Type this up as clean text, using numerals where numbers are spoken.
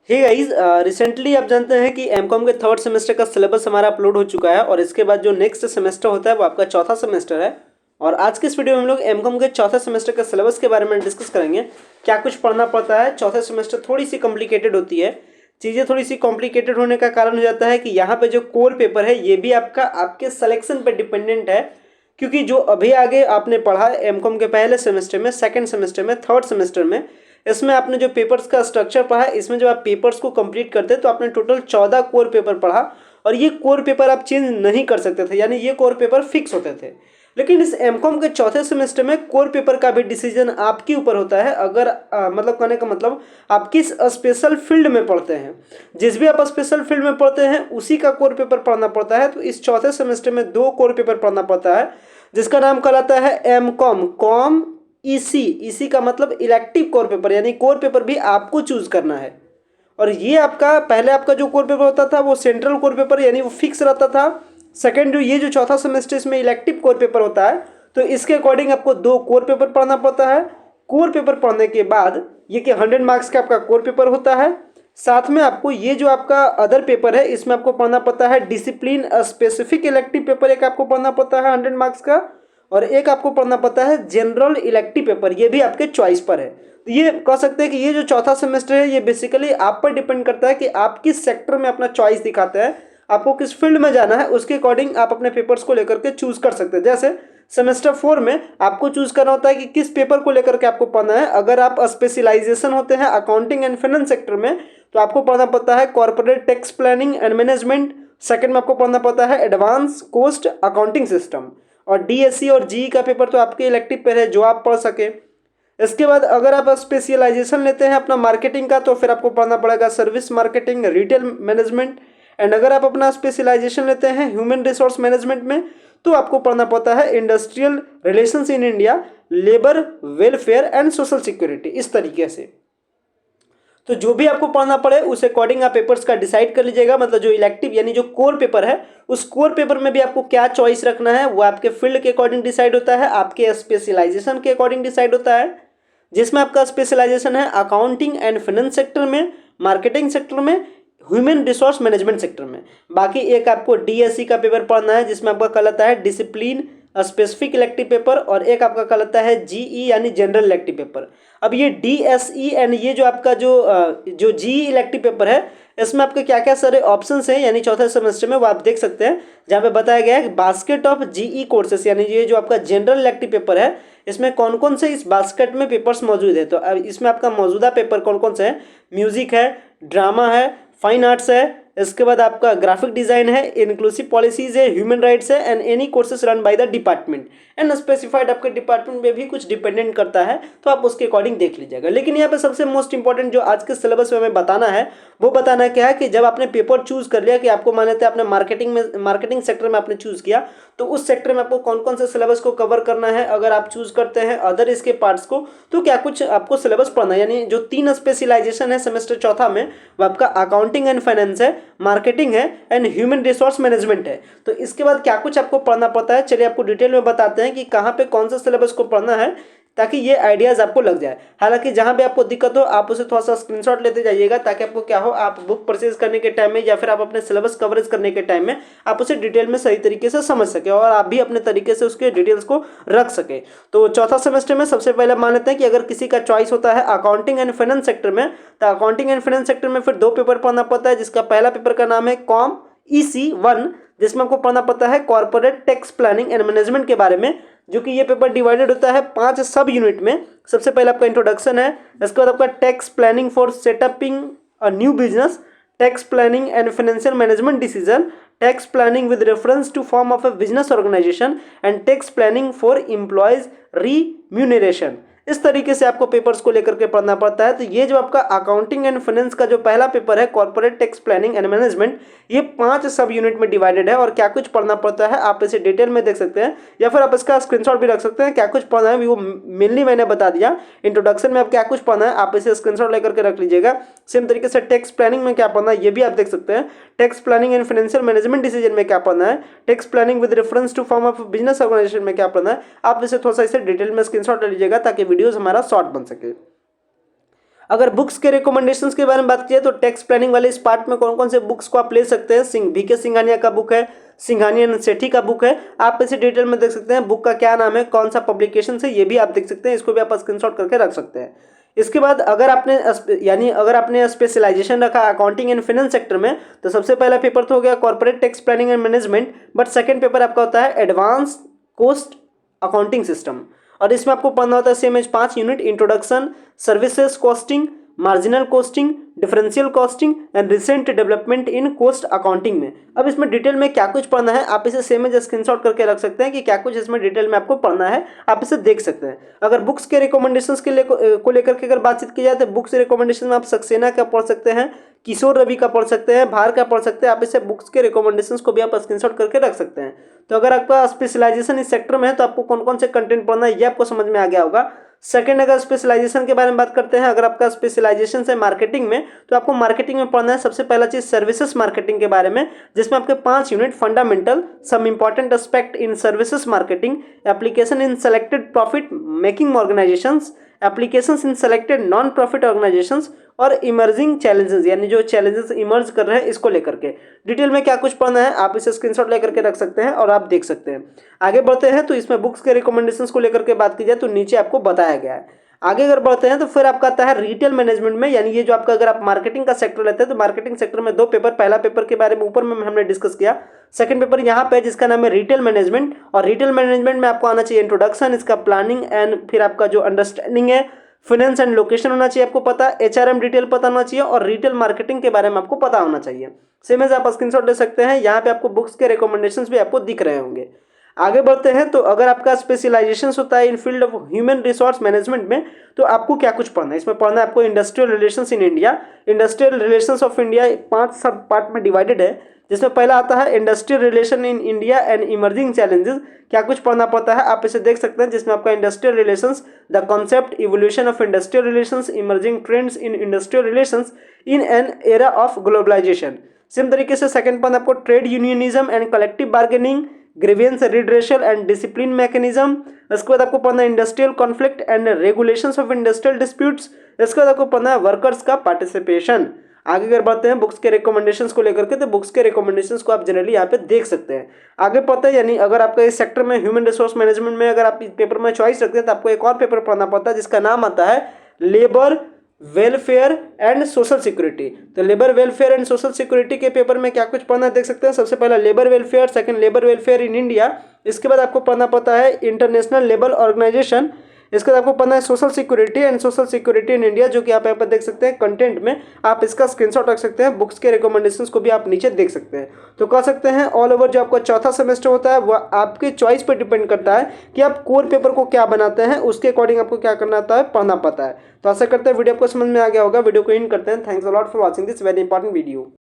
Hey guys, recently आप जानते हैं कि एमकॉम के थर्ड सेमेस्टर का सिलेबस हमारा अपलोड हो चुका है और इसके बाद जो नेक्स्ट सेमेस्टर होता है वो आपका चौथा सेमेस्टर है। और आज के इस वीडियो में हम लोग एमकॉम के चौथे सेमेस्टर के सिलेबस के बारे में डिस्कस करेंगे। क्या कुछ पढ़ना पड़ता है, चौथे सेमेस्टर थोड़ी सी कॉम्प्लिकेटेड होती है। चीज़ें थोड़ी सी कॉम्प्लिकेटेड होने का कारण हो जाता है कि यहाँ पे जो कोर पेपर है ये भी आपका आपके सिलेक्शन पर डिपेंडेंट है। क्योंकि जो अभी आगे आपने पढ़ा एमकॉम के पहले सेमेस्टर में, सेकंड सेमेस्टर में, थर्ड सेमेस्टर में, इसमें आपने जो पेपर्स का स्ट्रक्चर पढ़ा है, इसमें जब आप पेपर्स को कंप्लीट करते तो आपने टोटल 14 कोर पेपर पढ़ा और ये कोर पेपर आप चेंज नहीं कर सकते थे, यानी ये कोर पेपर फिक्स होते थे। लेकिन इस एमकॉम के चौथे सेमेस्टर में कोर पेपर का भी डिसीजन आपके ऊपर होता है। अगर मतलब कहने का मतलब आप किस स्पेशल फील्ड में पढ़ते हैं, जिस भी आप स्पेशल फील्ड में पढ़ते हैं उसी का कोर पेपर पढ़ना पड़ता है। तो इस चौथे सेमेस्टर में 2 कोर पेपर पढ़ना पड़ता है जिसका नाम कहलाता है एमकॉम कॉम ईसी। ईसी का मतलब इलेक्टिव कोर पेपर, यानी कोर पेपर भी आपको चूज करना है। और ये आपका पहले आपका जो कोर पेपर होता था वो सेंट्रल कोर पेपर, यानी वो फिक्स रहता था। सेकंड जो ये जो चौथा सेमेस्टर इसमें इलेक्टिव कोर पेपर होता है, तो इसके अकॉर्डिंग आपको 2 कोर पेपर पढ़ना पड़ता है। कोर पेपर पढ़ने के बाद ये कि 100 मार्क्स का आपका कोर पेपर होता है। साथ में आपको ये जो आपका अदर पेपर है इसमें आपको पढ़ना पड़ता है डिसिप्लिन स्पेसिफिक इलेक्टिव पेपर, एक आपको पढ़ना पड़ता है 100 मार्क्स का, और एक आपको पढ़ना पड़ता है जनरल इलेक्टिव पेपर, ये भी आपके चॉइस पर है। तो ये कह सकते हैं कि ये जो चौथा सेमेस्टर है ये बेसिकली आप पर डिपेंड करता है कि आप किस सेक्टर में अपना चॉइस दिखाते हैं, आपको किस फील्ड में जाना है, उसके अकॉर्डिंग आप अपने पेपर्स को लेकर के चूज कर सकते हैं। जैसे सेमेस्टर 4 में आपको चूज करना होता है कि किस पेपर को लेकर के आपको पढ़ना है। अगर आप स्पेशलाइजेशन होते हैं अकाउंटिंग एंड फाइनेंस सेक्टर में तो आपको पढ़ना पड़ता है corporate tax planning and management. Second में आपको पढ़ना पड़ता है एडवांस कोस्ट अकाउंटिंग सिस्टम। और डीएससी और जीई का पेपर तो आपके इलेक्टिव पे है जो आप पढ़ सके। इसके बाद अगर आप स्पेशलाइजेशन लेते हैं अपना मार्केटिंग का तो फिर आपको पढ़ना पड़ेगा service marketing, retail management. And अगर आप अपना स्पेशलाइजेशन लेते हैं ह्यूमन रिसोर्स मैनेजमेंट में तो आपको पढ़ना पड़ता है industrial relations in India, labour welfare and social security, इस तरीके से। तो जो भी आपको पढ़ना पड़े उस अकॉर्डिंग आप पेपर्स का डिसाइड कर लीजिएगा। मतलब जो इलेक्टिव यानी जो कोर पेपर है उस कोर पेपर में भी आपको क्या चॉइस रखना है वो आपके फील्ड के अकॉर्डिंग डिसाइड होता है, आपके स्पेशलाइजेशन के अकॉर्डिंग डिसाइड होता है। जिसमें आपका स्पेशलाइजेशन है अकाउंटिंग एंड फाइनेंस सेक्टर में, मार्केटिंग सेक्टर में, ह्यूमन रिसोर्स मैनेजमेंट सेक्टर में। बाकी एक आपको डीएससी का पेपर पढ़ना है जिसमें आपका कहलाता है डिसिप्लिन स्पेसिफिक इलेक्टिव पेपर, और एक आपका कहलाता है जीई यानी जनरल इलेक्टिव पेपर। अब ये डीएसई एंड ये जो आपका जो जीई इलेक्टिव पेपर है इसमें आपके क्या क्या सारे ऑप्शंस हैं, यानी चौथे सेमेस्टर में वो आप देख सकते हैं जहाँ पे बताया गया है बास्केट ऑफ जीई कोर्सेस, यानी ये जो आपका जनरल इलेक्टिव पेपर है इसमें कौन कौन से इस बास्केट में पेपर्स मौजूद है। तो अब इसमें आपका मौजूदा पेपर कौन कौन से हैं, म्यूजिक है, ड्रामा है, फाइन आर्ट्स है, इसके बाद आपका ग्राफिक डिजाइन है, इंक्लूसिव पॉलिसीज है, ह्यूमन राइट्स है, and any courses run by the department and specified. आपके डिपार्टमेंट में भी कुछ डिपेंडेंट करता है तो आप उसके अकॉर्डिंग देख लीजिएगा। लेकिन यहाँ पे सबसे मोस्ट इंपॉर्टेंट जो आज के सिलेबस में हमें बताना है वो बताना क्या है कि जब आपने पेपर चूज कर लिया कि आपको मान लेते हैं आपने मार्केटिंग सेक्टर में आपने चूज किया तो उस सेक्टर में आपको कौन कौन से सिलेबस को कवर करना है। अगर आप चूज करते हैं अदर इसके पार्ट्स को तो क्या कुछ आपको सिलेबस पढ़ना है, यानी जो 3 स्पेशलाइजेशन है सेमेस्टर चौथा में वो आपका अकाउंटिंग एंड फाइनेंस है, मार्केटिंग है एंड ह्यूमन रिसोर्स मैनेजमेंट है। तो इसके बाद क्या कुछ आपको पढ़ना पड़ता है, चलिए आपको डिटेल में बताते हैं कि कहाँ पे कौन सा सिलेबस को पढ़ना है ताकि ये आइडियाज आपको लग जाए। हालांकि जहां भी आपको दिक्कत हो आप उसे थोड़ा सा स्क्रीनशॉट लेते जाइएगा ताकि आपको क्या हो, आप बुक परचेज करने के टाइम में या फिर आप अपने सिलेबस कवरेज करने के टाइम में आप उसे डिटेल में सही तरीके से समझ सके और आप भी अपने तरीके से उसके डिटेल्स को रख सके। तो चौथा सेमेस्टर में सबसे पहले मान लेते हैं कि अगर किसी का चॉइस होता है अकाउंटिंग एंड फाइनेंस सेक्टर में तो अकाउंटिंग एंड फाइनेंस सेक्टर में फिर 2 पेपर पढ़ना पड़ता है, जिसका पहला पेपर का नाम है कॉम EC1, जिसमें आपको पढ़ना पड़ता है corporate tax planning and management के बारे में, जो कि ये पेपर डिवाइडेड होता है 5 सब यूनिट में। सबसे पहले आपका इंट्रोडक्शन है, इसके बाद आपका tax planning for setting up a new business, tax planning and financial management decision, tax planning with reference to form of a business organisation and tax planning for employees remuneration. इस तरीके से आपको पेपर्स को लेकर के पढ़ना पड़ता है। तो ये जो आपका अकाउंटिंग एंड फाइनेंस का जो पहला पेपर है corporate tax planning and management, ये 5 सब यूनिट में डिवाइडेड है और क्या कुछ पढ़ना पड़ता है आप इसे डिटेल में देख सकते हैं या फिर आप इसका स्क्रीनशॉट भी रख सकते हैं। क्या कुछ पढ़ना है वो मेनली मैंने बता दिया, इंट्रोडक्शन में आप क्या कुछ पढ़ना है आप इसे स्क्रीनशॉट लेकर के रख लीजिएगा। सेम तरीके से टैक्स प्लानिंग में क्या पढ़ना है ये भी आप देख सकते हैं, tax planning and financial management decision में क्या पढ़ना है, tax planning with reference to form of business organization में क्या पढ़ना है, आप इसे थोड़ा सा इसे डिटेल में स्क्रीनशॉट ले लीजिएगा ताकि वीडियोस हमारा शॉर्ट बन सके। अगर बुक्स के रिकमेंडेशंस के बारे में बात किया तो टैक्स प्लानिंग वाले इस पार्ट में कौन कौन से बुक्स को आप ले सकते हैं। VK सिंघानिया का बुक है, सिंघानिया एंड सेठी का बुक है, आप इसे डिटेल में देख सकते हैं। बुक का क्या नाम है, कौन सा पब्लिकेशन है, ये भी आप देख सकते हैं। इसको भी आप स्क्रीनशॉट करके रख सकते हैं। इसके बाद अगर आपने स्पेशलाइजेशन रखा अकाउंटिंग एंड फाइनेंस सेक्टर में तो सबसे पहला पेपर तो हो गया corporate tax planning and management, but second paper आपका होता है एडवांस कॉस्ट अकाउंटिंग सिस्टम, और इसमें आपको पढ़ना होता है same as 5 unit, introduction, services costing, marginal costing, differential costing and recent development in cost accounting में। अब इसमें डिटेल में क्या कुछ पढ़ना है आप इसे सेम एज स्क्रीनशॉट करके रख सकते हैं कि क्या कुछ इसमें डिटेल में आपको पढ़ना है, आप इसे देख सकते हैं। अगर बुक्स के रिकमेंडेशंस को लेकर के अगर बातचीत की जाए तो बुक्स रिकमेंडेशन में आप सक्सेना का पढ़ सकते हैं, किशोर रवि का पढ़ सकते हैं, भार का पढ़ सकते हैं। आप इसे बुक्स के रिकमेंडेशंस को भी आप स्क्रीनशॉट करके रख सकते हैं। तो अगर आपका स्पेशलाइजेशन इस सेक्टर में है तो आपको कौन कौन से कंटेंट पढ़ना है ये आपको समझ में आ गया होगा। सेकंड, अगर स्पेशलाइजेशन के बारे में बात करते हैं, अगर आपका स्पेशलाइजेशन है मार्केटिंग में तो आपको मार्केटिंग में पढ़ना है सबसे पहला चीज सर्विसेज मार्केटिंग के बारे में, जिसमें आपके 5 unit fundamental, some important aspect in services marketing, application in selected profit making organizations, applications in selected non profit organizations और इमर्जिंग चैलेंजेस, यानी जो चैलेंजेस इमर्ज कर रहे हैं इसको लेकर के डिटेल में क्या कुछ पढ़ना है आप इसे स्क्रीनशॉट लेकर के रख सकते हैं और आप देख सकते हैं। आगे बढ़ते हैं तो इसमें बुक्स के रिकमेंडेशंस को लेकर के बात की जाए तो नीचे आपको बताया गया है। आगे अगर बढ़ते हैं तो फिर आपका आता है रिटेल मैनेजमेंट में, यानी ये जो आपका अगर आप मार्केटिंग का सेक्टर लेते हैं तो मार्केटिंग सेक्टर में 2 पेपर, पहला पेपर के बारे में ऊपर में हमने डिस्कस किया, सेकंड पेपर यहाँ पे जिसका नाम है रिटेल मैनेजमेंट, और रिटेल मैनेजमेंट में आपको आना चाहिए इंट्रोडक्शन, इसका प्लानिंग एंड फिर आपका जो अंडरस्टैंडिंग है, फाइनेंस एंड लोकेशन होना चाहिए आपको पता, HRM डिटेल पता होना चाहिए और रिटेल मार्केटिंग के बारे में आपको पता होना चाहिए। सेम एज आप स्क्रीनशॉट ले सकते हैं, यहाँ पे आपको बुक्स के रिकमेंडेशंस भी आपको दिख रहे होंगे। आगे बढ़ते हैं तो अगर आपका स्पेशलाइजेशन होता है in field of human resource management में तो आपको क्या कुछ पढ़ना है। इसमें पढ़ना है आपको industrial relations in India, industrial relations of India 5 सब पार्ट में डिवाइडेड है, जिसमें पहला आता है industrial relation in India and emerging challenges, क्या कुछ पढ़ना पड़ता है आप इसे देख सकते हैं, जिसमें आपका industrial relations, the concept evolution of industrial relations, emerging trends in industrial relations in an era of globalization. Same तरीके से सेकंड पॉइंट आपको trade unionism and collective bargaining, grievance redressal and discipline mechanism. इसके बाद आपको पढ़ना है industrial conflict and regulations of industrial disputes. इसके बाद आपको पढ़ना है वर्कर्स का पार्टिसिपेशन। आगे अगर बढ़ते हैं बुक्स के रिकमेंडेशंस को लेकर के तो बुक्स के रिकमेंडेशंस को आप जनरली यहाँ पे देख सकते हैं। आगे पढ़ते हैं, यानी अगर आपका इस सेक्टर में ह्यूमन रिसोर्स मैनेजमेंट में अगर आप इस पेपर में चॉइस रखते हैं तो आपको एक और पेपर पढ़ना पड़ता है जिसका नाम आता है labour welfare and social security. तो labour welfare and social security के पेपर में क्या कुछ पढ़ना देख सकते हैं। सबसे पहला labour welfare, second labour welfare in India, इसके बाद आपको पढ़ना पड़ता है इंटरनेशनल लेबर ऑर्गेनाइजेशन, इसके बाद आपको पढ़ना है social security and social security in India, जो कि आप यहाँ पर देख सकते हैं कंटेंट में, आप इसका स्क्रीनशॉट रख सकते हैं। बुक्स के रिकमेंडेशंस को भी आप नीचे देख सकते हैं। तो कह सकते हैं ऑल ओवर जो आपका चौथा सेमेस्टर होता है वह आपके चॉइस पर डिपेंड करता है कि आप कोर पेपर को क्या बनाते हैं, उसके अकॉर्डिंग आपको क्या करना आता है, पढ़ना पड़ता है। तो आशा करते हैं वीडियो आपको समझ में आ गया होगा। वीडियो को इन करते हैं। Thanks a lot for watching this very important video.